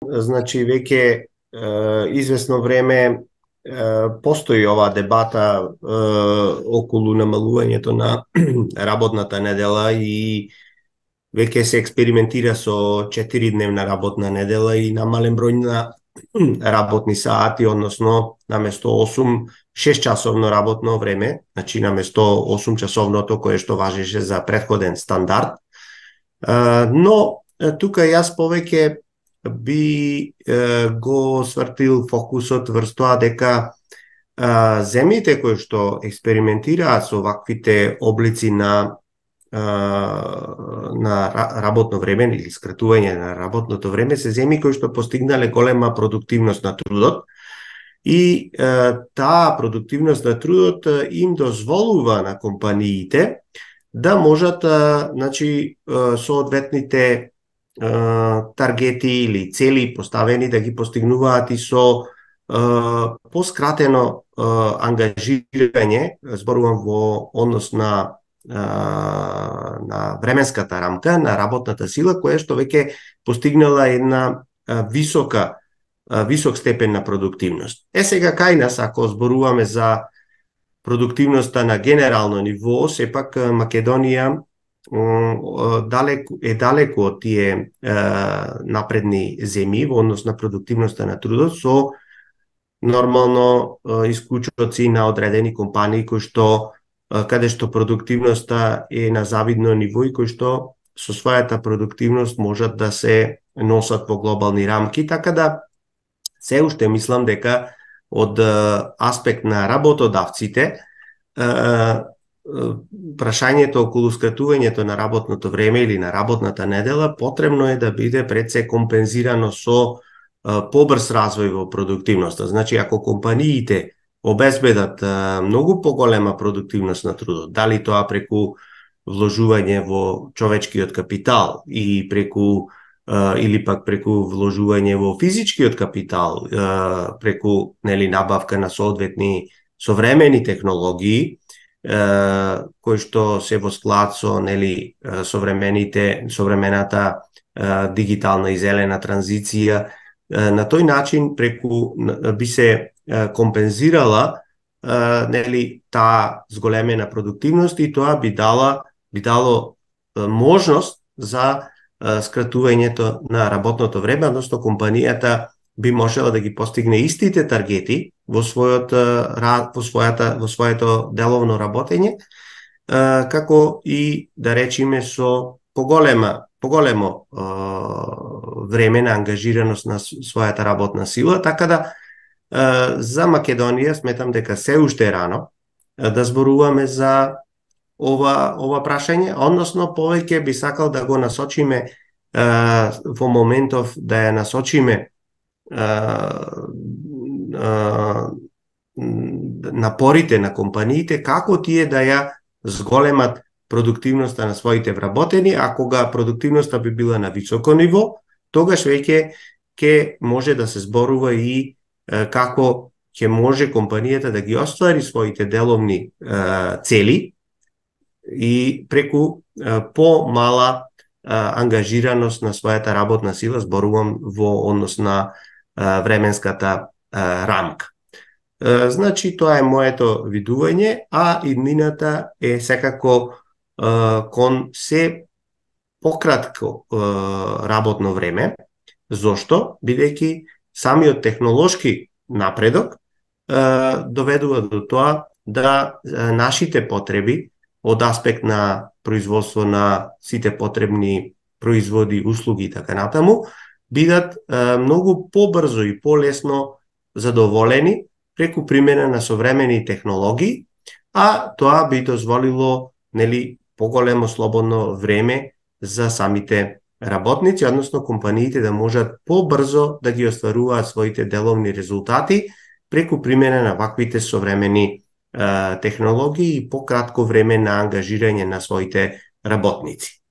значи веќе извесно време постои оваа дебата околу намалувањето на работната недела и веќе се експериментира со 4-дневна работна недела и намален број на работни сати, односно наместо 8, 6 часовно работно време, значи наместо 8 часовното кое што важеше за претходен стандард. Но тука јас повеќе би го свртил фокусот врз тоа дека земјите кои што експериментираат со ваквите облици на работно време или скратување на работното време се земји кои што постигнале голема продуктивност на трудот и таа продуктивност на трудот им дозволува на компаниите да можат значи соодветните таргети или цели поставени да ги постигнуваат и со поскратено ангажирање, зборувам во однос на временската рамка на работната сила, која што веќе постигнала една висок степен на продуктивност. Сега кај нас, ако зборуваме за продуктивноста на генерално ниво, сепак Македонија далеку од тие напредни земји во однос на продуктивноста на трудот, со нормално исклучоци на одредени компании кои што каде што продуктивноста е на завидно ниво и кои што со својата продуктивност можат да се носат во глобални рамки, така да се уште мислам дека од аспект на работодавците прашањето околу скратувањето на работното време или на работната недела потребно е да биде пред се компензирано со побрз развој во продуктивноста. Значи, ако компаниите обезбедат многу поголема продуктивност на трудот, дали тоа преку вложување во човечкиот капитал и преку или пак преку вложување во физичкиот капитал, преку набавка на соодветни современи технологии, кои што се во склад со современата дигитална и зелена транзиција, на тој начин преку би се компензирала таа зголемена продуктивност и тоа би дало можност за скратувањето на работното време, односно компанијата би можела да ги постигне истите таргети во своето деловно работење, како и да речеме со поголемо време на ангажираност на својата работна сила, така да за Македонија сметам дека се уште рано да зборуваме за ова прашање, односно повеќе би сакал да го насочиме во моментов да ја насочиме напорите на компаниите како тие да ја зголемат продуктивноста на своите вработени, а кога продуктивноста би била на високо ниво, тогаш веќе ќе може да се зборува и како ќе може компанијата да ги оствари своите деловни цели и преку помала ангажираност на својата работна сила, зборувам во однос на временската рамка. Значи, тоа е моето видување, а иднината е секако кон се пократко работно време. Зошто? Бидејќи самиот технолошки напредок доведува до тоа да нашите потреби од аспект на производство на сите потребни производи, услуги и така натаму, бидат многу побрзо и полесно задоволени преку примена на современи технологии, а тоа би дозволило поголемо слободно време за самите работници, односно компаниите да можат побрзо да ги остваруваат своите деловни резултати преку примена на ваквите современи технологии и пократко време на ангажирање на своите работници.